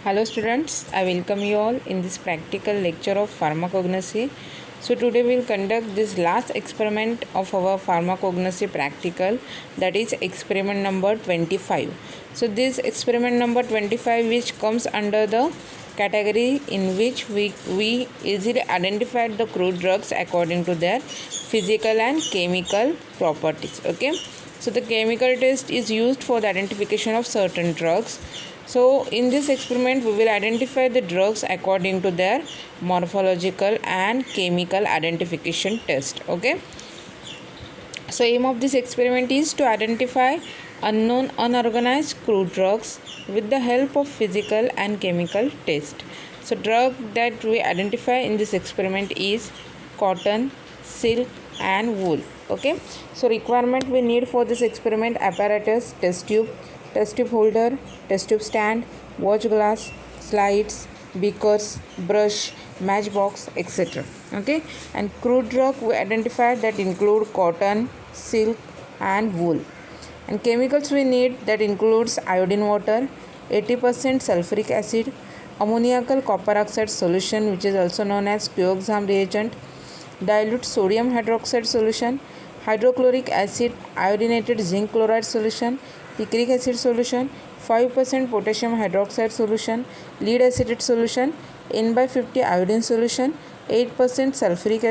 Hello students, I welcome you all in this practical lecture of pharmacognosy. So today we will conduct this last experiment of our pharmacognosy practical, that is experiment number 25. So this experiment number 25 which comes under the category in which we easily identified the crude drugs according to their physical and chemical properties. Okay, so the chemical test is used for the identification of certain drugs. So in this experiment we will identify the drugs according to their morphological and chemical identification test. Okay, so aim of this experiment is to identify unknown unorganized crude drugs with the help of physical and chemical test. So drug that we identify in this experiment is cotton, silk and wool. Okay, so requirement we need for this experiment: apparatus, test tube holder, test tube stand, watch glass, slides, beakers, brush, matchbox, etc. Okay, and crude drug we identified that include cotton, silk and wool. And chemicals we need that includes iodine water, 80% sulfuric acid, ammoniacal copper oxide solution which is also known as Quoxam reagent, dilute sodium hydroxide solution, hydrochloric acid, iodinated zinc chloride solution, picric acid solution, 5% potassium hydroxide solution, lead acetate solution, N/50 iodine solution, 8% sulfuric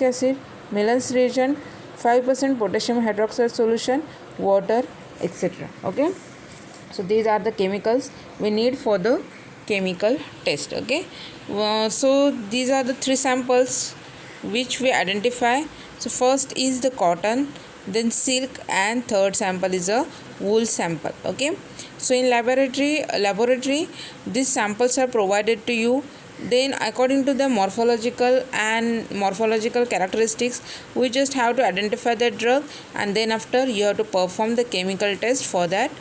acid, Mellon's reagent, 5% potassium hydroxide solution, water, etc. Okay, so these are the chemicals we need for the chemical test. Okay, so these are the three samples which we identify. So first is the cotton, then silk, and third sample is a wool sample. Okay, so in laboratory these samples are provided to you. Then according to the morphological characteristics we just have to identify the drug, and then after you have to perform the chemical test for that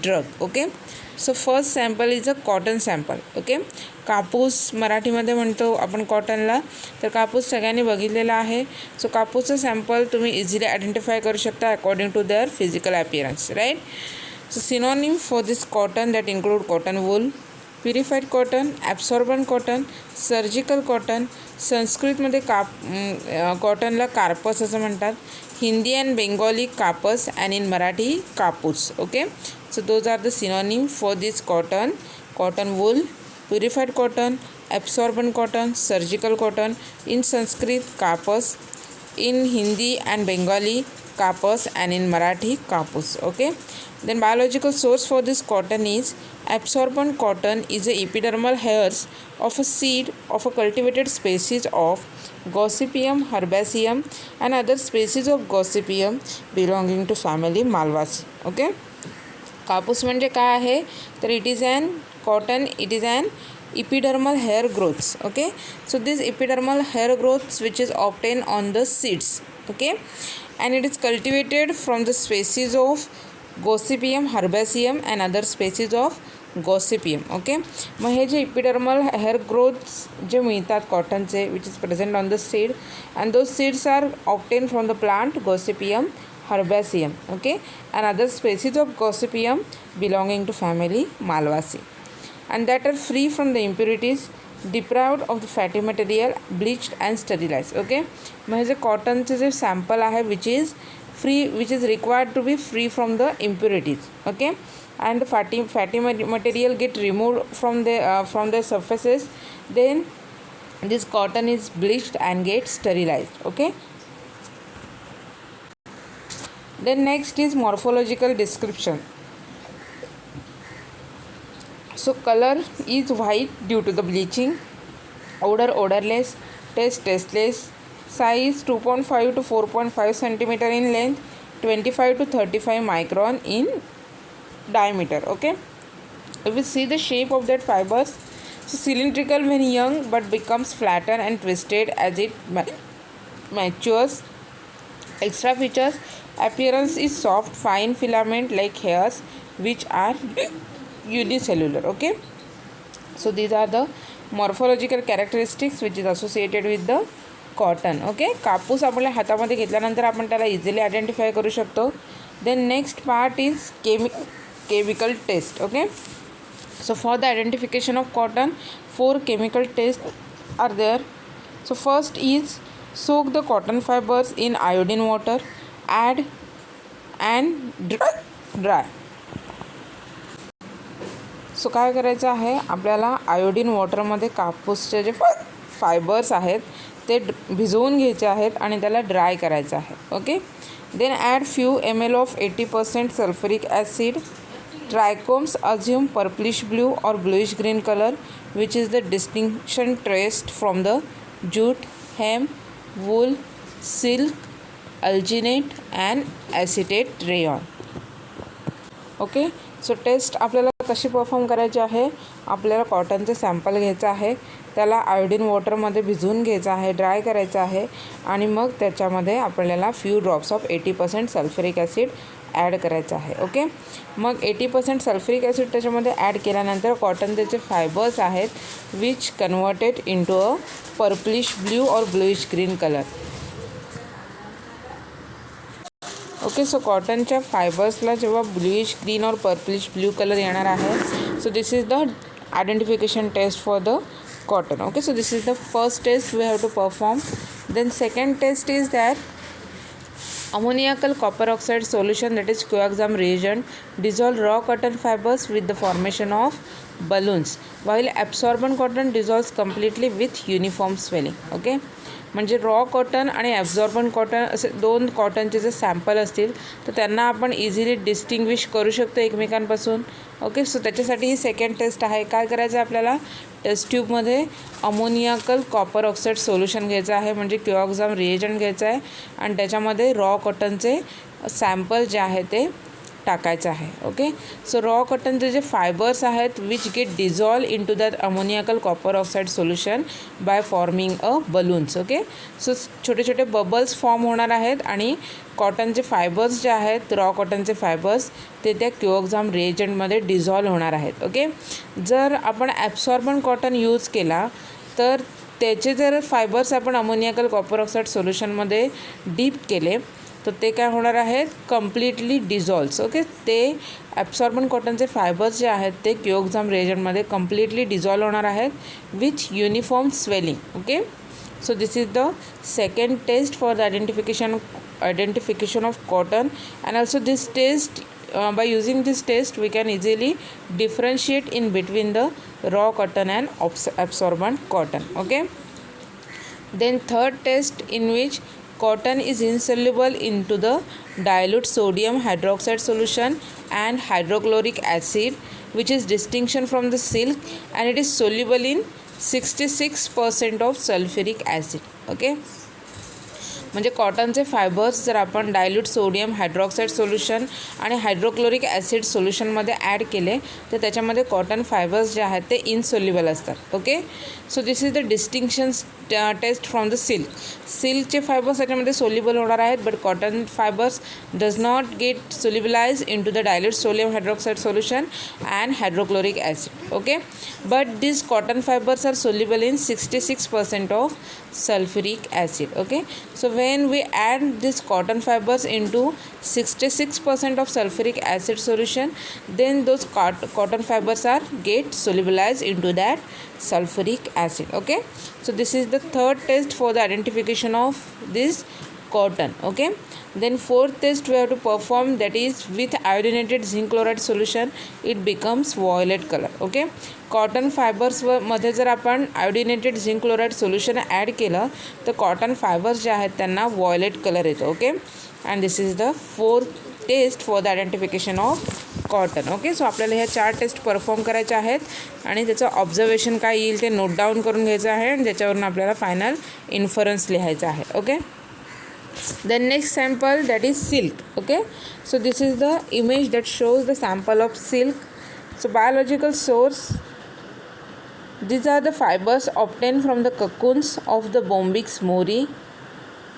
drug. Okay, so first sample is a cotton sample. Okay, कापूस मराठीमध्ये म्हणतो आपण कॉटनला, तर कापूस सगळ्यांनी बघितलेला आहे. So कापूसचा सॅम्पल तुम्ही इझिली आयडेंटिफाय करू शकता according to their physical appearance, right. So synonym for this cotton that include cotton wool, purified cotton, absorbent cotton, surgical cotton. संस्कृतमध्ये कॉटनला कार्पस असं म्हणतात, हिंदी अँड बेंगॉली कापस, अँड इन मराठी कापूस. Okay, so those are the synonym for this cotton: cotton wool, purified cotton, absorbent cotton, surgical cotton. In Sanskrit kapas, in Hindi and Bengali kapas, and in Marathi kapus. Okay, then biological source for this cotton is absorbent cotton is the epidermal hairs of a seed of a cultivated species of Gossypium herbaceum and other species of Gossypium belonging to family Malvaceae. Okay, कापूस म्हणजे काय आहे, तर it is an epidermal hair growths. Okay, so these epidermal hair growths which is obtained on the seeds. Okay, and it is cultivated from the species of Gossypium herbaceum and other species of Gossypium. Okay, मग हे जे epidermal hair growths जे मिळतात कॉटनचे which is present on the seed, and those seeds are obtained from the plant Gossypium herbaceum. Okay, and other species of Gossypium belonging to family Malvaceae, and that are free from the impurities, deprived of the fatty material, bleached and sterilized. Okay, मग हे जे कॉटनचे जे sample आहे which is required to be free from the impurities. Okay, and the fatty material get removed from the surfaces, then this cotton is bleached and get sterilized. Okay, then next is morphological description. So color is white due to the bleaching, odor odorless, taste tasteless, size 2.5 to 4.5 centimeter in length, 25 to 35 micron in diameter. Okay, if we see the shape of that fibers, so cylindrical when young but becomes flatter and twisted as it matures. Extra features: appearance is soft fine filament like hairs which are unicellular. Okay, so these are the morphological characteristics which is associated with the cotton. Okay, कापूस आपल्या हातामध्ये घेतल्यानंतर आपण त्याला easily identify करू शकतो. Then next part is chemical test. Okay, So for the identification of cotton, 4 chemical tests are there. So first is soak the cotton fibers in iodine water, add and dry. So काय करायचं आहे, आपल्याला iodine वॉटरमध्ये कापूसचे जे fibres आहेत ते भिजवून घ्यायचे आहेत आणि त्याला ड्राय करायचं आहे. Okay. Then add few ml of 80% sulphuric acid. Trichomes assume purplish blue or bluish green color, which is the distinction traced from the jute, hemp, wool, silk, alginate and acetate rayon. Okay. So test आपल्याला कशी perform करायची आहे, आपल्याला कॉटनचे sample घ्यायचं आहे, त्याला iodine वॉटरमध्ये भिजवून घ्यायचं आहे, ड्राय करायचं आहे आणि मग त्याच्यामध्ये आपल्याला few drops of 80% sulphuric acid add करायचं आहे. ओके. मग 80% सल्फ्युरिक ॲसिड त्याच्यामध्ये ॲड केल्यानंतर कॉटनचे जे फायबर्स आहेत which converted into a purplish blue और bluish green colour. Okay. So कॉटनच्या फायबर्सला जेव्हा ब्लूइश ग्रीन और पर्पलिश ब्ल्यू कलर येणार आहे, so this is the identification test for the cotton. Okay, so this is the first test we have to perform. Then second test is that ammoniacal copper oxide solution, that is coaxam reagent, dissolve raw cotton fibers with the formation of balloons, while absorbent cotton dissolves completely with uniform swelling. Okay, म्हणजे raw cotton आणि ॲब्झॉर्बंट cotton असे दोन कॉटनचे जे sample असतील तर त्यांना आपण इझिली डिस्टिंग्विश करू शकतो एकमेकांपासून. ओके. सो त्याच्यासाठी ही सेकंड टेस्ट आहे. काय करायचं आहे, आपल्याला टेस्ट ट्यूबमध्ये अमोनियाकल कॉपर ऑक्साईड सोल्युशन घ्यायचं आहे, म्हणजे कोएक्झाम रिएजंट घ्यायचं आहे आणि त्याच्यामध्ये रॉ कॉटनचे सॅम्पल जे आहे ते टाकायचं आहे. ओके. सो रॉ कॉटनचे जे फायबर्स आहेत which get dissolve in to that ammoniacal copper oxide solution by forming a balloons. Okay. So छोटे छोटे बबल्स फॉर्म होणार आहेत आणि कॉटनचे फायबर्स जे आहेत, रॉ कॉटनचे फायबर्स ते त्या कोएक्झाम रिएजंटमध्ये डिझॉल्व होणार आहेत. ओके. जर आपण ॲब्सॉर्बंट कॉटन यूज केला तर त्याचे जर फायबर्स आपण अमोनियाकल कॉपर ऑक्साईड सोल्युशनमध्ये डीप केले तर ते काय होणार आहेत, कम्प्लिटली डिझॉल्व्स. ओके. ते ॲब्सॉर्बंट कॉटनचे फायबर्स जे आहेत ते कोएक्झाम रिएजंटमध्ये कम्प्लिटली डिझॉल्व होणार आहेत with uniform swelling. Okay. So this is the second test for the identification of cotton, and also this test, by using this test we can easily differentiate in between the raw cotton and absorbent cotton. Okay. Then third test, in which cotton is insoluble into the dilute sodium hydroxide solution and hydrochloric acid, which is distinction from the silk, and it is soluble in 66% of sulfuric acid. Okay. म्हणजे कॉटनचे fibres जर आपण dilute sodium hydroxide solution आणि hydrochloric acid सोल्युशनमध्ये add केले तर त्याच्यामध्ये cotton fibres जे आहेत ते इनसोल्युबल असतात. Okay. So this is the distinctions test from the silk. सिल्कचे फायबर्स त्याच्यामध्ये सोल्युबल होणार आहेत, but cotton fibres does not get solubilise in to the dilute sodium hydroxide solution and hydrochloric acid. Okay. But this cotton fibres are soluble in 66% of sulfuric acid. Okay. So when we add this cotton fibers into 66% of sulfuric acid solution, then those cotton fibers are get solubilized into that sulfuric acid. Okay. So this is the third test for the identification of this cotton. Okay. Then fourth test we have to perform, that is with iodinated zinc chloride solution it becomes violet color. Okay. Cotton fibres मध्ये जर आपण iodinated zinc chloride solution add केलं तर cotton fibres जे आहेत त्यांना violet colour येतो. Okay. And this is the fourth test for the identification of cotton. Okay. So आपल्याला ह्या 4 टेस्ट परफॉर्म करायच्या आहेत आणि त्याचं ऑब्झर्वेशन काय येईल ते नोट डाऊन करून घ्यायचं आहे आणि त्याच्यावरून आपल्याला फायनल इन्फरन्स लिहायचा आहे. Okay. Then next sample, that is silk. Okay. So this is the image that shows the sample of silk. So biological source, these are the fibers obtained from the cocoons of the Bombyx mori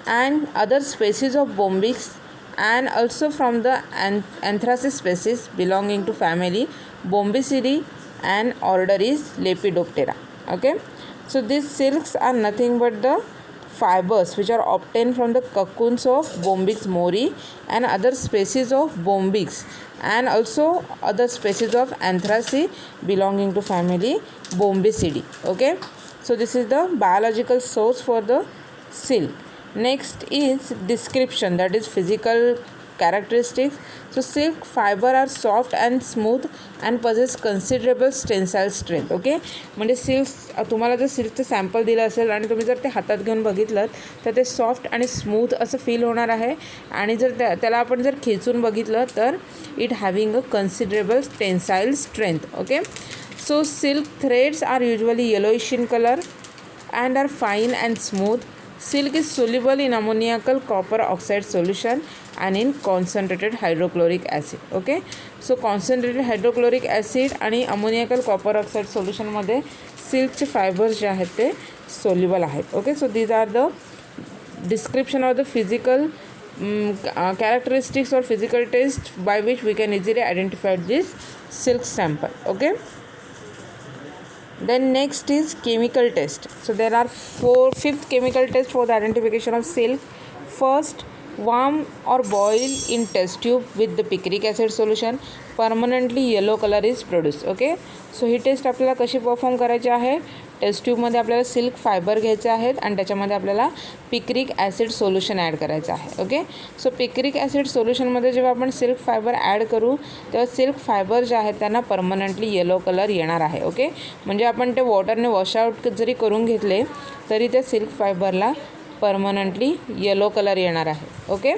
and other species of Bombyx, and also from the Anthracite species belonging to family Bombycidae and order is Lepidoptera. Okay. So these silks are nothing but the fibers which are obtained from the cocoons of Bombyx mori and other species of Bombyx, and also other species of Anthracene belonging to family Bombycidae. Okay, so this is the biological source for the silk. Next is description, that is physical characteristics. So silk fiber are soft and smooth and possess considerable tensile strength. Okay, म्हणजे silk, तुम्हाला जर सिल्कचं sample दिलं असेल आणि तुम्ही जर ते हातात घेऊन बघितलं तर ते सॉफ्ट आणि स्मूथ असं फील होणार आहे. आणि जर त्याला आपण जर खेचून बघितलं तर it having a considerable tensile strength. Okay, so silk threads are usually yellowish in colour and are fine and smooth. Silk is soluble in ammoniacal copper oxide solution and in concentrated hydrochloric acid. Okay, so concentrated hydrochloric acid आणि ammoniacal copper oxide solution मध्ये सिल्कचे fibres जे आहेत ते soluble आहेत. Okay, so these are the description of the physical characteristics or physical test by which we can easily identify this silk sample. Okay, then next is chemical test. So there are fifth chemical test for the identification of silk. First, warm or boil in test tube with the picric acid solution, permanently yellow color is produced. Okay, so ही test आपल्याला कशी perform करायची आहे, taste ट्यूबमध्ये आपल्याला silk fibre घ्यायचे आहेत आणि त्याच्यामध्ये आपल्याला पिक्रिक ॲसिड सोल्युशन ॲड करायचं आहे. ओके, सो पिक्रिक ॲसिड सोल्युशनमध्ये जेव्हा आपण सिल्क फायबर ॲड करू तेव्हा सिल्क फायबर जे आहेत त्यांना परमनंटली येलो कलर येणार आहे. ओके, म्हणजे आपण ते वॉटरने वॉशआउट जरी करून घेतले तरी त्या सिल्क फायबरला परमनंटली येलो कलर येणार आहे. Okay,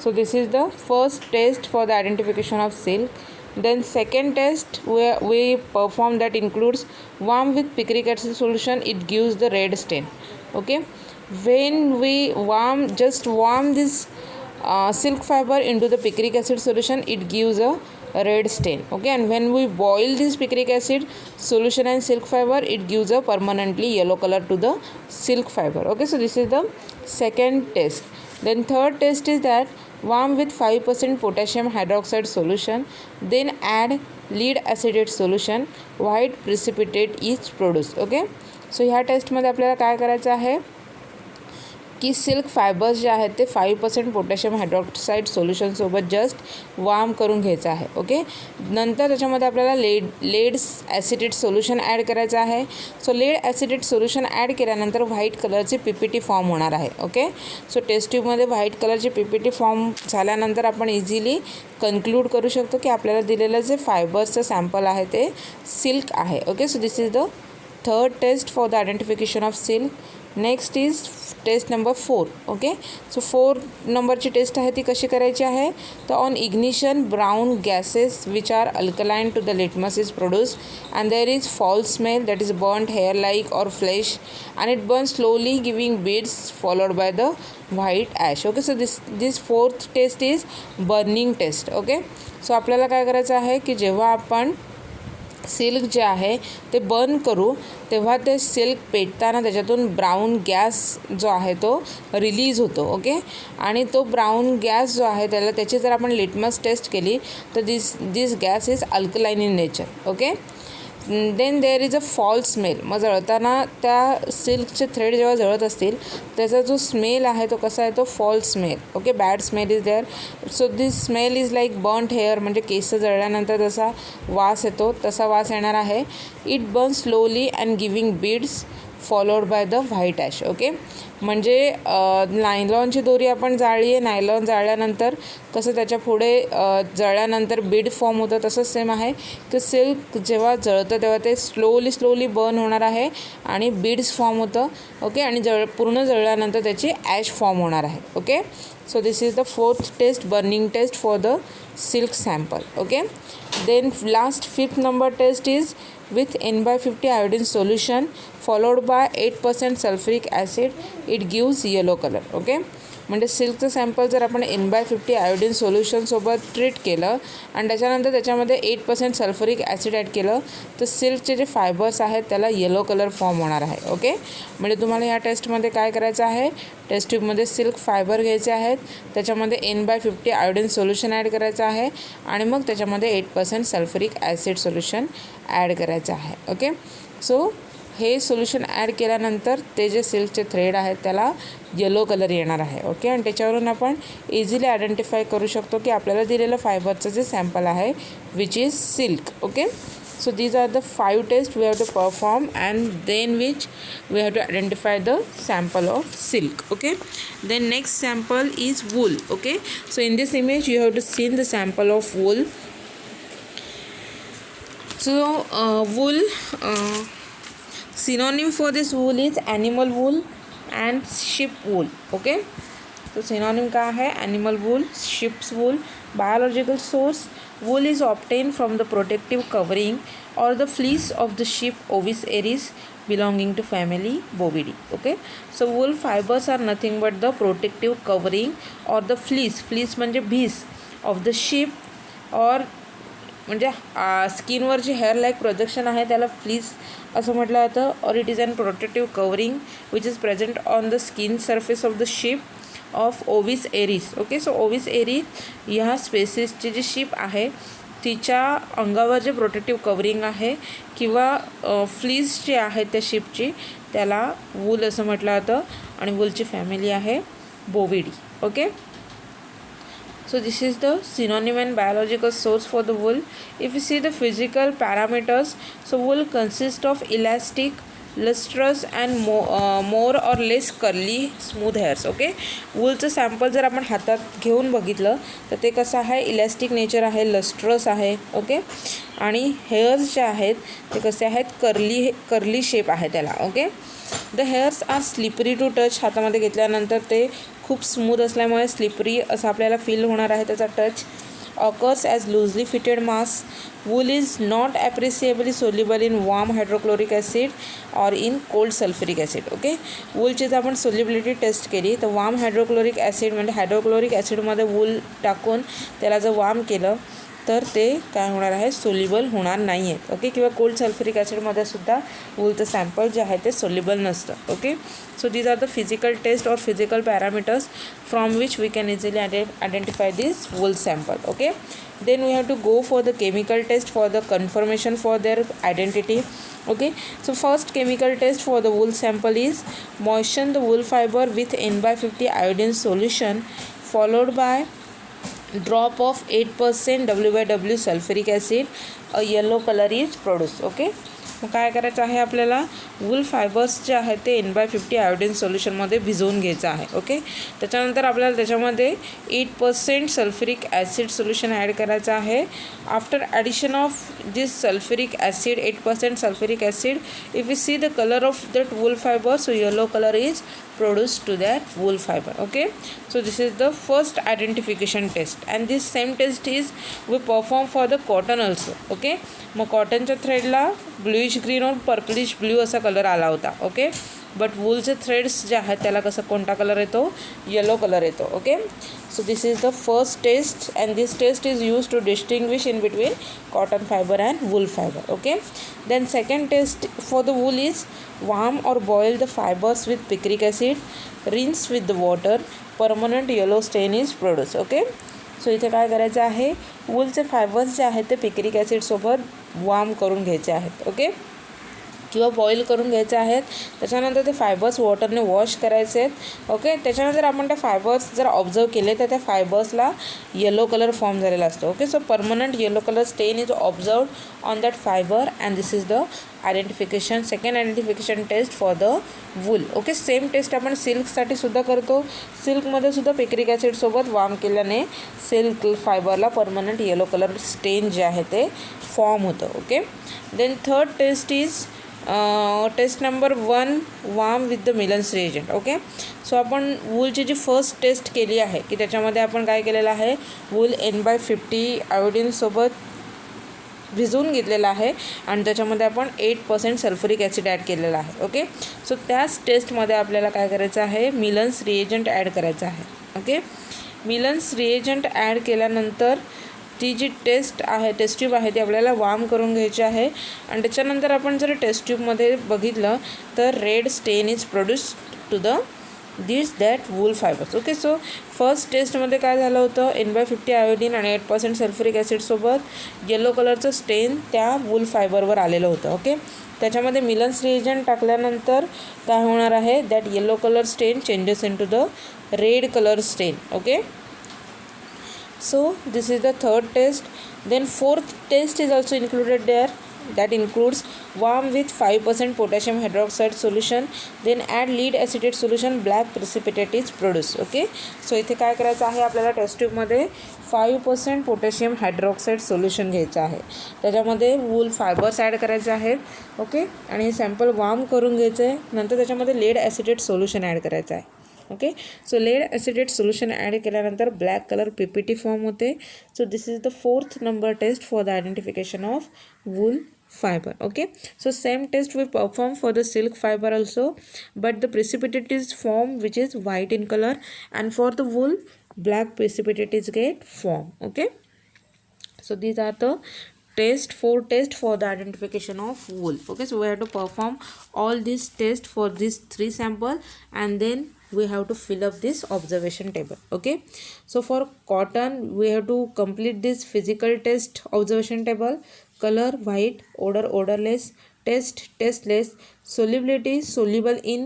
so this is the first test for the identification of silk. Then second test we perform that includes warm with picric acid solution, it gives the red stain. Okay, when we just warm this silk fiber into the picric acid solution, it gives a red stain. Okay, and when we boil this picric acid solution and silk fiber, it gives a permanently yellow color to the silk fiber. Okay, so this is the second test. Then third test is that warm with 5% potassium hydroxide solution, then add lead acetate solution, white precipitate is produced. Okay, so ह्या टेस्टमध्ये आपल्याला काय करायचं आहे की silk fibres जे आहेत ते 5% पोटॅशियम हायड्रॉक्साईड सोल्युशनसोबत जस्ट वार्म करून घ्यायचं आहे. ओके, नंतर त्याच्यामध्ये आपल्याला लेड ॲसिडेट सोल्युशन ॲड करायचं आहे. So lead acetate solution add केल्यानंतर व्हाईट कलरची PPT फॉर्म होणार आहे. ओके, सो टेस्ट ट्यूबमध्ये व्हाईट कलरची PPT फॉर्म झाल्यानंतर आपण इझिली कन्क्लूड करू शकतो की आपल्याला दिलेलं जे फायबर्सचं सॅम्पल आहे ते सिल्क आहे. Okay, so this is the third test for the identification of silk. Next is test number 4. Okay, so 4 नंबरची टेस्ट आहे ती कशी करायची आहे तर on ignition brown gases which are alkaline to the litmus is produced and there is false smell that is burned hair like or flesh and it burn slowly giving beads followed by the white ash. Okay, so this fourth test is burning test. Okay, so आपल्याला काय करायचं आहे की जेव्हा आपण silk जे आहे ते बर्न करू तेव्हा ते सिल्क पेटताना त्याच्यातून ब्राऊन गॅस जो आहे तो रिलीज होतो. ओके, आणि तो ब्राऊन गॅस जो आहे त्याची जर आपण लिटमस टेस्ट केली तर this gas is alkaline in nature. Okay, then there is a false smell. मग जळताना त्या सिल्कचे थ्रेड जेव्हा जळत असतील त्याचा जो स्मेल आहे तो कसा आहे तो false smell. Okay, bad smell is there. So this smell is like burned hair, म्हणजे केस जळल्यानंतर जसा वास येतो तसा वास येणार आहे. It burn slowly and giving beads followed by the white ash. Okay, म्हणजे नायलॉनची दोरी आपण जाळली आहे, नायलॉन जाळल्यानंतर कसं त्याच्या पुढे जळल्यानंतर बीड फॉर्म होतं तसंच सेम आहे की सिल्क जेव्हा जळतं तेव्हा ते स्लोली बर्न होणार आहे आणि बीड्स फॉर्म होतं. ओके, आणि पूर्ण जळल्यानंतर त्याची ॲश फॉर्म होणार आहे. Okay, so this is the fourth test, burning test for the silk sample. Okay, then last fifth number test is with N/50 iodine solution followed by 8% sulfuric acid, it gives yellow color. Okay, म्हणजे सिल्कचं sample जर आपण N/50 iodine सोल्युशनसोबत treat केलं आणि त्याच्यानंतर त्याच्यामध्ये 8% sulphuric acid add केलं तर सिल्कचे जे फायबर्स आहेत त्याला येलो कलर फॉर्म होणार आहे. ओके, म्हणजे तुम्हाला या टेस्टमध्ये काय करायचं आहे, टेस्ट ट्यूबमध्ये सिल्क फायबर घ्यायचे आहेत, त्याच्यामध्ये N/50 आयोडीन सोल्युशन ॲड करायचं आहे आणि मग त्याच्यामध्ये 8% सल्फ्युरिक ॲसिड सोल्युशन ॲड करायचं आहे. ओके, सो हे सोल्युशन ॲड केल्यानंतर ते जे सिल्कचे थ्रेड आहेत त्याला येलो कलर येणार आहे. ओके, आणि त्याच्यावरून आपण इझिली आयडेंटिफाय करू शकतो की आपल्याला दिलेलं फायबरचं जे सॅम्पल आहे which is silk. Okay, so these are the 5 tests we have to perform and then which we have to identify the sample of silk. Okay, then next sample is wool. Okay, so in this image you have to see the sample of wool. So wool, synonym for this wool is animal wool and sheep wool. Okay, so synonym क्या है? animal wool, sheep's wool. Biological source, wool is obtained from the protective covering or the fleece of the sheep Ovis aries belonging to family Bovidae. Okay, so wool fibers are nothing but the protective covering or the fleece म्हणजे भीस of the sheep or म्हणजे स्किनवर जे hair like projection आहे त्याला fleece असं म्हटलं जातं. और it is an protective covering which is present on the skin surface of the sheep of Ovis aries. Okay, so Ovis aries ह्या स्पेसिसची जी शिप आहे तिच्या अंगावर जे प्रोटेक्टिव्ह कवरिंग आहे किंवा फ्लीस जी आहे त्या शिपची त्याला वूल असं म्हटलं जातं आणि वूलची फॅमिली आहे Bovidae. Okay, so this is the synonym and biological source for the wool. If you see the physical parameters, so wool consists of elastic, lustrous and more or less curly smooth hairs. Okay, woolचं sample जर आपण हातात घेऊन बघितलं तर ते कसं आहे, इलॅस्टिक नेचर आहे, लस्ट्रस आहे. ओके, आणि हेअर्स जे आहेत ते कसे आहेत, कर्ली शेप आहे त्याला. Okay, the hairs are slippery to touch. हातामध्ये घेतल्यानंतर ते खूप स्मूथ असल्यामुळे स्लिपरी असं आपल्याला फील होणार आहे त्याचा touch. Occurs as loosely fitted mass. Wool is not appreciably soluble in warm hydrochloric acid और in cold sulphuric acid. Okay, वूलची जर आपण सोल्युबिलिटी टेस्ट केली तर वॉर्म हायड्रोक्लोरिक ॲसिड म्हणजे हायड्रोक्लोरिक ॲसिडमध्ये वूल टाकून त्याला जर वॉर्म केलं तर ते काय होणार आहे, सोल्युबल होणार नाही आहे. ओके, किंवा कोल्ड सल्फ्युरिक ॲसिडमध्ये सुद्धा वूलचं सॅम्पल जे आहे ते सोल्युबल नसतं. Okay, so these are the physical test or physical parameters from which we can easily identify this wool sample. Okay, then we have to go for the chemical test for the confirmation for their identity. Okay, so first chemical test for the wool sample is moisten the wool fiber with N/50 iodine solution followed by drop of 8% WY/W sulfuric acid. A yellow color is produced. Okay, मग काय करायचं आहे, आपल्याला wool fibres जे आहेत ते N/50 iodine सोल्युशनमध्ये भिजवून घ्यायचं आहे. ओके, त्याच्यानंतर आपल्याला त्याच्यामध्ये 8% सल्फ्युरिक ॲसिड सोल्युशन ॲड करायचं आहे. After addition of this sulphuric acid 8% sulphuric acid, if you see the colour of that wool fibre, so yellow colour is produced to that wool fiber. Okay, so this is the first identification test and this same test is we perform for the cotton also. Okay, मग कॉटनच्या थ्रेडला bluish green और purplish blue असा colour आला होता. Okay, but वूलचे threads जे आहेत त्याला कसं कोणता कलर येतो, येलो कलर येतो. Okay, so this is the first test and this test is use to distinguish in between cotton fibre and wool fibre. Okay, then second test for the wool is warm or boil the fibers with picric acid, rinse with the water, permanent yellow stain is produced. Okay, so इथे काय करायचं आहे, वूलचे fibres जे आहेत ते picric ॲसिडसोबत warm करून घ्यायचे आहेत. ओके, किंवा बॉईल करून घ्यायचे आहेत. त्याच्यानंतर ते फायबर्स वॉटरने वॉश करायचे आहेत. ओके, त्याच्यानंतर आपण त्या फायबर्स जर ऑब्झर्व केले तर त्या फायबर्सला येलो कलर फॉर्म झालेला असतो. Okay, so permanent yellow colour stain is observed on that fibre and this is the identification, second identification test for the wool. Okay, same test आपण सिल्कसाठी सुद्धा करतो. सिल्कमध्ये सुद्धा पिक्रिक ॲसिडसोबत वॉर्म केल्याने सिल्क फायबरला परमनंट येलो कलर स्टेन जे आहे ते फॉर्म होतं. Okay, then third test is test number 1 warm with the Millon's reagent. Okay, so आपण वूलची जी फर्स्ट टेस्ट केली आहे की त्याच्यामध्ये आपण काय केलेलं आहे, वूल N/50 आयोडीनसोबत भिजवून घेतलेला आहे आणि त्याच्यामध्ये आपण 8% सल्फ्युरिक ॲसिड ॲड केलेला आहे. ओके, सो त्याच टेस्टमध्ये आपल्याला काय करायचं आहे, मिलन्स रिएजंट ॲड करायचं आहे. ओके, मिलन्स रिएजंट ॲड केल्यानंतर ती जी टेस्ट ट्यूब आहे ती आपल्याला वार्म करून घ्यायची आहे आणि त्याच्यानंतर आपण जर टेस्ट ट्यूबमध्ये बघितलं तर red stain is produced to the these that wool fibers. Okay, so first टेस्टमध्ये काय झालं होतं, N/50 आयोडीन आणि 8% सल्फ्युरिक ॲसिडसोबत येलो कलरचं स्टेन त्या वूल फायबरवर आलेलं होतं. ओके, त्याच्यामध्ये मिलन्स रिएजंट टाकल्यानंतर काय होणार आहे, that yellow colour stain changes in to the red colour stain. Okay, so this is the third test. Then fourth test is also included there, that includes warm with 5% potassium hydroxide solution, then add lead acetate solution, black precipitate is produced. Okay, so इथे काय करायचं आहे आपल्याला, test ट्यूबमध्ये 5% potassium hydroxide solution घ्यायचं आहे, त्याच्यामध्ये wool fibres add करायचे आहेत. ओके, आणि हे सॅम्पल वार्म करून घ्यायचं आहे, नंतर त्याच्यामध्ये लेड ॲसिटेट सोल्युशन ॲड करायचं आहे. Okay, so lead acetate solution add केल्यानंतर ब्लॅक कलर PPT फॉर्म होते. So this is the 4th number test for the identification of wool fiber. Okay, so same test we perform for the silk fiber also, but the precipitate is formed which is white in color, and for the wool black precipitate is get formed. Okay, so these are the four tests for the identification of wool. Okay, so we have to perform all these tests for these 3 sample, and then we have to fill up this observation table. Okay, so for cotton we have to complete this physical test observation table. Color white, odor odorless, test tasteless, solubility soluble in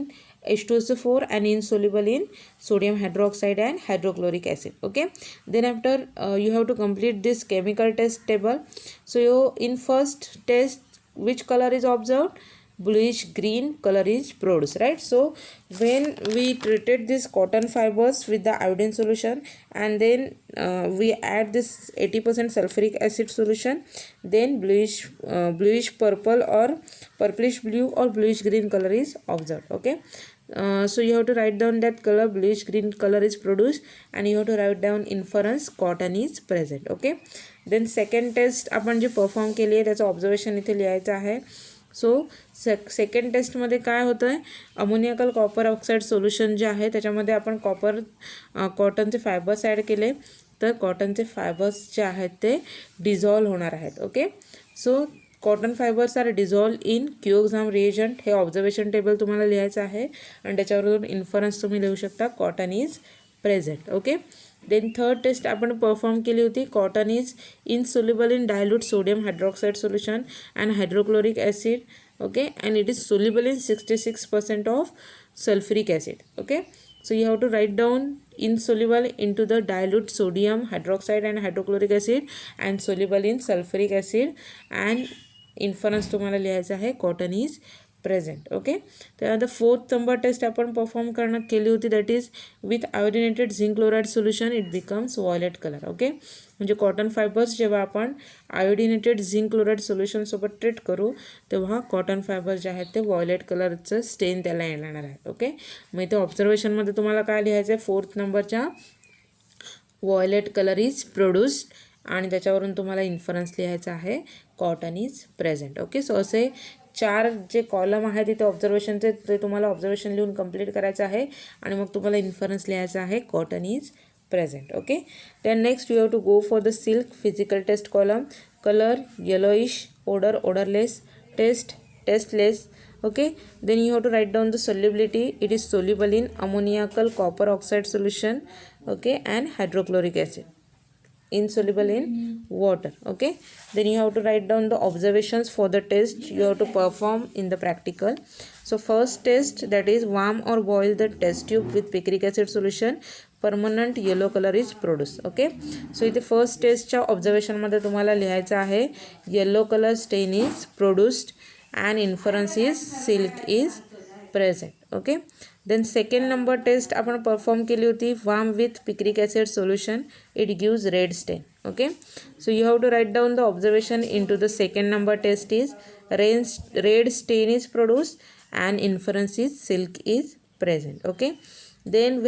H2SO4 and insoluble in sodium hydroxide and hydrochloric acid. Okay, then after you have to complete this chemical test table. So in first test, which color is observed, bluish green color is produced, right? So when we treated this cotton fibers with the iodine solution, and then we add this 80% sulfuric acid solution, then bluish purple or purplish blue or bluish green color is observed. Okay, so you have to write down that color, bluish green color is produced, and you have to write down inference cotton is present. Okay, then second test आपण जे perform केली आहे त्याचं observation इथे लिहायचं आहे. So second टेस्टमध्ये काय होतं आहे, अमोनियाकल कॉपर ऑक्साईड सोल्युशन जे आहे त्याच्यामध्ये आपण कॉटनचे फायबर्स ॲड केले, तर कॉटनचे फायबर्स जे आहेत ते डिझॉल्व होणार आहेत. Okay, so cotton fibres are dissolve in cuoxam reagent. हे ऑब्झर्वेशन टेबल तुम्हाला लिहायचं आहे, आणि त्याच्यावरून इन्फरन्स तुम्ही लिहू शकता, cotton is present. Okay, then third test आपण परफॉर्म केली होती, cotton is insoluble in dilute sodium hydroxide solution and hydrochloric acid. Okay, and it is soluble in 66% of sulphuric acid. Okay, so you have to write down insoluble into the dilute sodium hydroxide and hydrochloric acid and soluble in sulfuric acid, and inference तुम्हाला लिहायचं आहे, cotton is present. Okay, त्यानंतर 4th number taste आपण perform केली होती, that is with iodinated zinc chloride solution it becomes violet colour. Okay, म्हणजे cotton fibres जेव्हा आपण आयोडिनेटेड झिंक क्लोराईड सोल्युशनसोबत ट्रीट करू तेव्हा कॉटन फायबर्स जे आहेत ते व्हायलेट कलरचं स्टेन त्याला येणार आहे. ओके, मग इथे ऑब्झर्वेशनमध्ये तुम्हाला काय लिहायचं आहे, 4th नंबरच्या व्हायलेट कलर इज प्रोड्यूस्ड, आणि त्याच्यावरून तुम्हाला इन्फरन्स लिहायचा आहे, cotton is present. Okay, so असे 4 जे कॉलम आहेत तिथे ऑब्झर्वेशनचे, ते तुम्हाला ऑब्झर्वेशन लिहून कंप्लीट करायचं आहे, आणि मग तुम्हाला इन्फरन्स लिहायचं आहे, cotton is present. Okay, then next you have to go for the silk physical test column. Colour yellowish, odor odorless, taste tasteless. Okay, then you have to write down the solubility. It is soluble in ammoniacal copper oxide solution, okay, and hydrochloric acid, insoluble in water. Okay, then you have to write down the observations for the test you have to perform in the practical. So first test, that is warm or boil the test tube with picric acid solution, permanent yellow color is produced. Okay, so इथे first टेस्टच्या ऑब्झर्वेशनमध्ये तुम्हाला लिहायचं आहे, yellow colour stain is produced and inference is silk is present. Okay, then second number test आपण perform केली होती, warm with picric acid solution, it gives red stain. Okay, so you have to write down the observation into the second number test is red stain is produced and inference is silk is present. Okay, then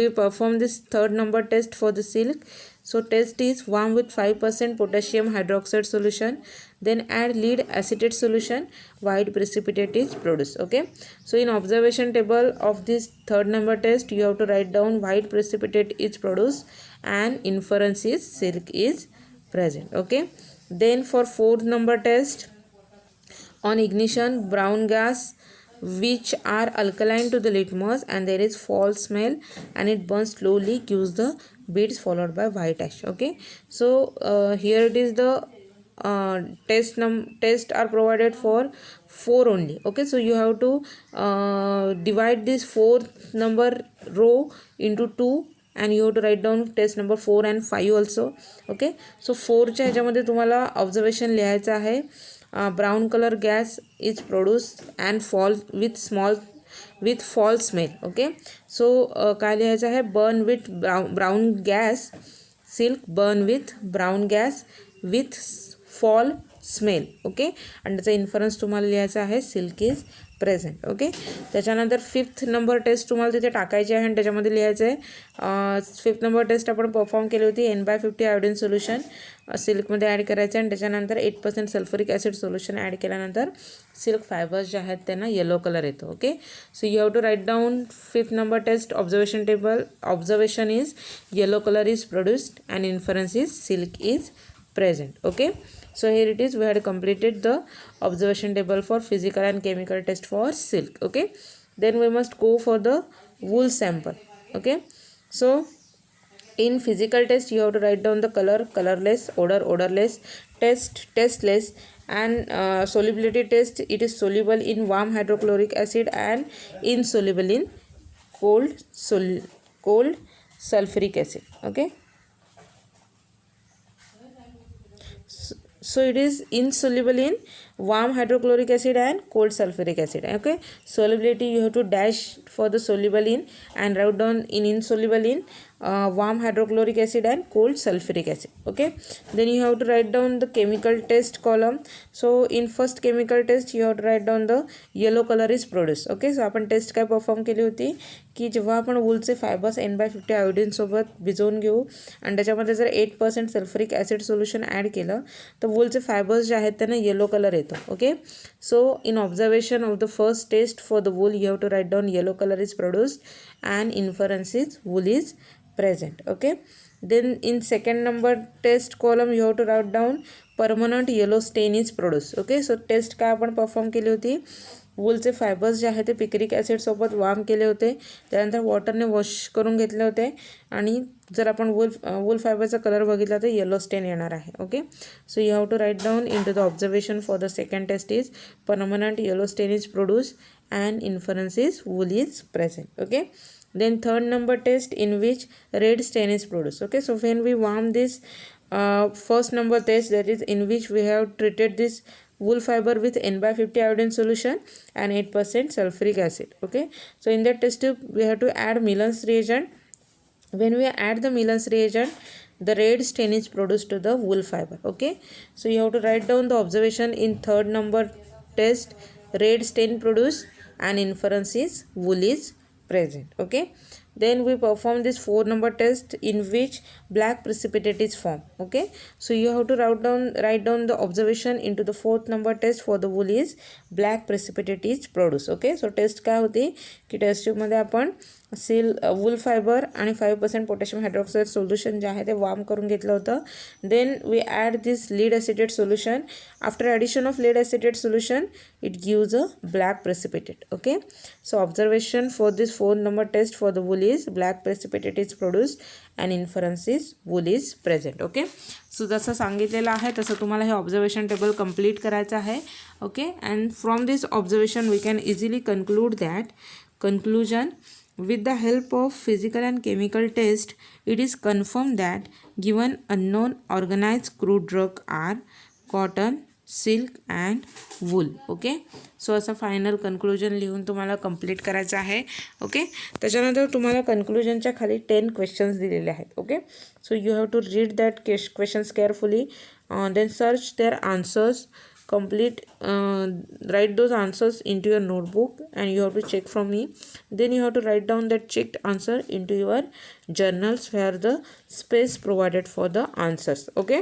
we perform this third number test for the silk. So test is warm with 5% potassium hydroxide solution, then add lead acetate solution, white precipitate is produced. Okay, so in observation table of this third number test you have to write down white precipitate is produced and inference is silk is present. Okay, then for fourth number test, on ignition brown gas which are alkaline to the litmus, and there is foul smell and it burns slowly, gives the beads followed by white ash. Okay, so here it is the test are provided for 4 only. Okay, so you have to divide this 4th number row into 2 and you have to write down test number 4 and 5 also. Okay, so 4 च्या ह्याच्यामध्ये तुम्हाला observation लिहायचं आहे. Brown colour gas is produce and fall with fall smell. Okay, so काय लिहायचं आहे, burn with brown gas silk, burn with brown gas with fall smell. Okay, आणि त्याचा इन्फरन्स तुम्हाला लिहायचा आहे सिल्क इज प्रेझेंट. ओके, त्याच्यानंतर 5th नंबर टेस्ट तुम्हाला तिथे टाकायची आहे आणि त्याच्यामध्ये लिहायचं आहे 5th नंबर टेस्ट आपण परफॉर्म केली होती. N/50 आयोडीन सोल्युशन सिल्कमध्ये ॲड करायचं आणि त्याच्यानंतर 8% सल्फ्युरिक ॲसिड सोल्युशन ॲड केल्यानंतर सिल्क फायबर्स जे आहेत त्यांना येलो कलर येतो. Okay, so you have to write down 5th number test observation table. Observation is yellow colour is produced and inference is silk is present. Okay, so here it is, we had completed the observation table for physical and chemical test for silk. Okay, then we must go for the wool sample. Okay, so in physical test you have to write down the color, colorless, odor, odorless, test, tasteless, and solubility test, it is soluble in warm hydrochloric acid and insoluble in cold sulfuric acid. Okay, so it is insoluble in warm hydrochloric acid and cold sulfuric acid. Okay, solubility you have to dash for the soluble in and write down in insoluble in warm hydrochloric acid and cold sulfuric acid. Okay, then you have to write down the chemical test column. So in first chemical test you have to write down the yellow color is produced. Okay, so आपण taste काय perform केली होती की जेव्हा आपण वूलचे fibres N/50 iodine सोबत भिजवून घेऊ आणि त्याच्यामध्ये जर 8% सल्फ्युरिक ॲसिड सोल्युशन ॲड केलं तर वूलचे फायबर्स जे आहेत त्यांना येलो कलर येतो. Okay, so in observation of the first test for the wool you have to write down yellow colour is produced and inference is wool is present. Okay, then in second number test column you have to write down permanent yellow stain is produced. Okay, so test काय आपण perform केली होती, वूलचे fibres जे आहे ते picric ॲसिडसोबत warm केले होते, त्यानंतर वॉटरने वॉश करून घेतले होते आणि जर आपण वूल फायबरचा कलर बघितला तर येलो स्टेन येणार आहे. Okay, so you have to write down in to the observation for the second test is permanent yellow stain is produce and inference is wool is present. Okay, then third number test in which red stain is produced. Okay, so when we warm this first number test, that is in which we have treated this wool fiber with N/50 iodine solution and 8% sulfuric acid. Okay, so in that test tube we have to add Milan's reagent. When we add the Milan's reagent, the red stain is produced to the wool fiber. Okay, so you have to write down the observation in third number test, red stain produced and inference is wool is present. Okay, then we perform this 4 number test in which black precipitate is formed. Okay, so you have to write down the observation into the 4th number test for the wool is black precipitate is produced. Okay, so test काय होती की taste ट्यूबमध्ये आपण wool fibre आणि 5% potassium hydroxide solution जे आहे ते warm करून घेतलं होतं. Then we add this lead acetate solution. After addition of lead acetate solution it gives a black precipitate. Okay, so observation for this 4 number test for the wool is black precipitate is produced and inference is wool is present. Okay, so जसं सांगितलेलं आहे तसं तुम्हाला हे observation table complete करायचं आहे. Okay, and from this observation we can easily conclude that conclusion, with the help of physical and chemical test, it is confirmed that given unknown organized crude drug are cotton, silk and wool. Okay, so असं final conclusion लिहून तुम्हाला complete करायचं आहे. Okay, त्याच्यानंतर तुम्हाला कन्क्लुजनच्या खाली 10 questions दिलेले आहेत. Okay, so you have to read that questions carefully, then search their answers, complete write those answers into your notebook and you have to check from me. Then you have to write down that checked answer into your journals where the space provided for the answers. Okay,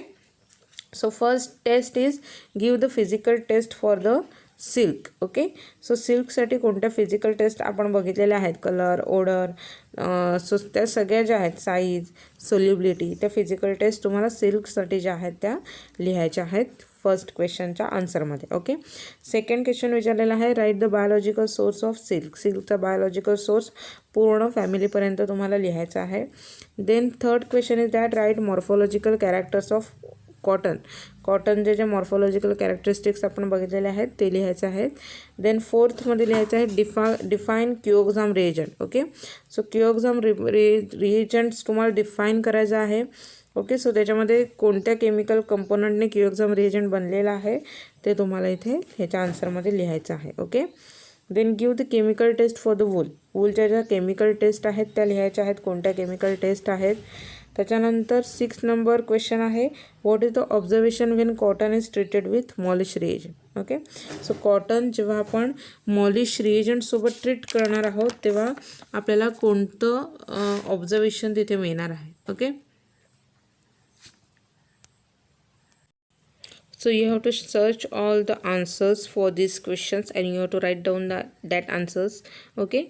so first test is give the physical test for the silk. Okay, so सिल्कसाठी कोणत्या physical taste आपण बघितलेल्या आहेत, colour, Oder, so त्या सगळ्या ज्या आहेत, size, solubility, त्या फिजिकल टेस्ट तुम्हाला सिल्कसाठी ज्या आहेत त्या लिहायच्या आहेत. फर्स्ट क्वेश्चनच्या आन्सरमध्ये. ओके, सेकंड क्वेश्चन विचारलेला आहे, write the biological source of silk. सिल्कचा बायोलॉजिकल सोर्स पूर्ण फॅमिलीपर्यंत तुम्हाला लिहायचं आहे. Then third question is that write morphological characters of cotton. कॉटनचे जे मॉर्फोलॉजिकल कॅरेक्टरिस्टिक्स आपण बघितलेले आहेत ते लिहायचे आहेत. देन फोर्थमध्ये लिहायचं आहे define cuoxam reagent. Okay, so cuoxam reagents तुम्हाला डिफाईन करायचं आहे. ओके, सो त्याच्यामध्ये कोणत्या केमिकल कंपोनंटने क्युओक्झाम रिएजंट बनलेला आहे ते तुम्हाला इथे ह्याच्या आन्सरमध्ये लिहायचं आहे. Okay, then give the chemical test for the wool. वूलच्या ज्या केमिकल टेस्ट आहेत त्या लिहायच्या आहेत, कोणत्या केमिकल टेस्ट आहेत. त्याच्यानंतर 6 नंबर क्वेश्चन आहे, what is the observation when cotton is treated with Molisch reagent. Okay, so cotton जेव्हा आपण मॉलिश रिएजंटसोबत ट्रीट करणार आहोत तेव्हा आपल्याला कोणतं ऑब्झर्वेशन तिथे मिळणार आहे. Okay, so you have to search all the answers for these questions and you have to write down that answers. Okay,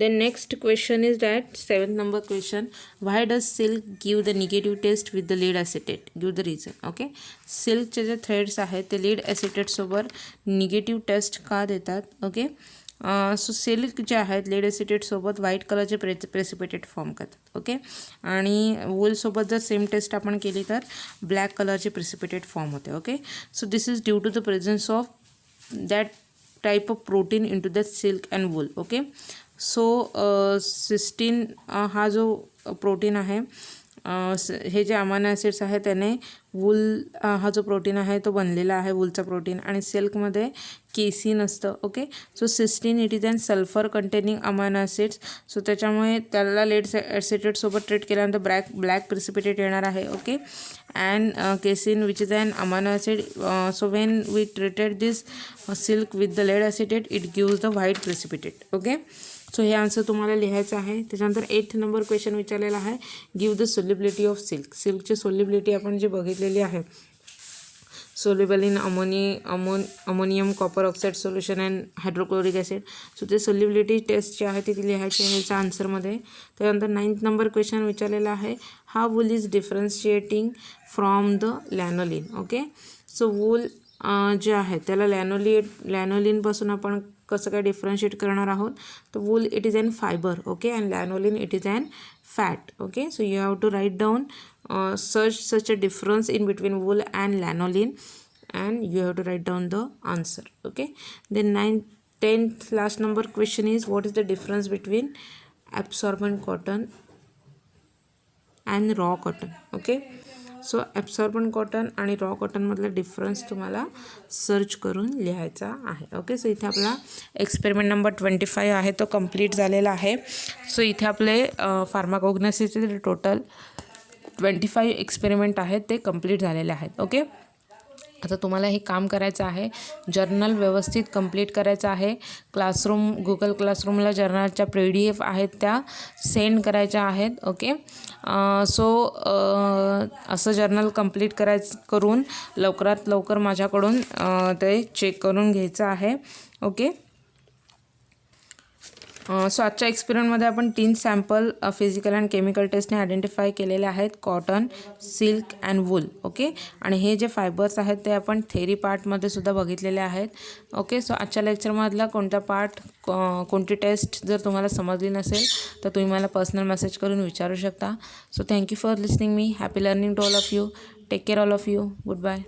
then next question is that 7th number question, why does silk give the negative taste with the lead acetate? Give the reason. Okay, सिल्कचे जे threads आहेत ते lead ॲसिटेटसोबत negative taste का देतात. Okay, so silk जे आहेत lead ॲसिटेटसोबत white कलरचे precipitate form करतात. Okay, आणि वूलसोबत जर सेम टेस्ट आपण केली तर ब्लॅक कलरचे प्रेसिपिटेट फॉर्म होते. Okay, so this is due to the presence of that type of protein in to the silk and wool. Okay, so cystine हा जो प्रोटीन आहे, हे जे अमायनो ॲसिड्स आहे त्याने वूल हा जो प्रोटीन आहे तो बनलेला आहे, वूलचा प्रोटीन, आणि सिल्कमध्ये केसीन असतं. Okay, so cysteine it is and sulphur containing amino acids. So त्याच्यामुळे त्याला लेड ॲसिटेटसोबत ट्रीट केल्यानंतर ब्लॅक प्रेसिपिटेट येणार आहे. Okay, and casein which is an amino acid. So when we treated this silk with the lead acetate it gives the white precipitate. Okay, so हे answer तुम्हाला लिहायचं आहे. त्याच्यानंतर 8th नंबर क्वेश्चन विचारलेला आहे, give the solubility of silk. सिल्कची सोल्युबिलिटी आपण जी बघितलेली आहे, soluble in ammonium copper oxide solution and hydrochloric acid. So ते सोल्युबिलिटी टेस्ट जी आहे ती लिहायची आहे ह्याच्या आन्सरमध्ये. त्यानंतर 9th नंबर क्वेश्चन विचारलेला आहे, हा wool is differentiating from the lanolin. Okay, so wool जे आहे त्याला लॅनोलिनपासून आपण कसं काय डिफरन्शिएट करणार आहोत. तर wool it is an fibre. Okay, and lanolin it is an fat. Okay, so you have to write down such a difference in between wool and lanolin and you have to write down the answer. Okay, then 10th last number question is, what is the difference between absorbent cotton and raw cotton. Okay, so absorbent cotton आणि raw कॉटनमधला difference तुम्हाला search करून लिहायचा आहे. Okay, so इथे आपला experiment number 25 आहे तो कंप्लीट झालेला आहे. सो इथे आपले फार्माकोग्नोसिसचे टोटल 25 एक्सपेरिमेंट आहेत ते कंप्लीट झालेले आहेत. ओके, आता तुम्हाला हे काम करायचं आहे, जर्नल व्यवस्थित कंप्लीट करायचं आहे. गुगल क्लासरूमला जर्नलच्या PDF आहेत त्या सेंड करायच्या आहेत. ओके, सो असं जर्नल कंप्लीट करून लवकरात लवकर माझ्याकडून ते चेक करून घ्यायचं आहे. ओके, सो आजच्या एक्सपेरिमेंटमध्ये आपण 3 सॅम्पल फिजिकल अँड केमिकल टेस्टने आयडेंटिफाय केलेले आहेत, cotton, silk and wool. Okay, आणि हे जे फायबर्स आहेत ते आपण थेरी पार्टमध्ये सुद्धा बघितलेले आहेत. ओके, सो आजच्या लेक्चरमधला कोणता पार्ट, कोणती टेस्ट जर तुम्हाला समजली नसेल तर तुम्ही मला पर्सनल मेसेज करून विचारू शकता. So thank you for listening me. Happy learning to all of you. Take care all of you. Good bye.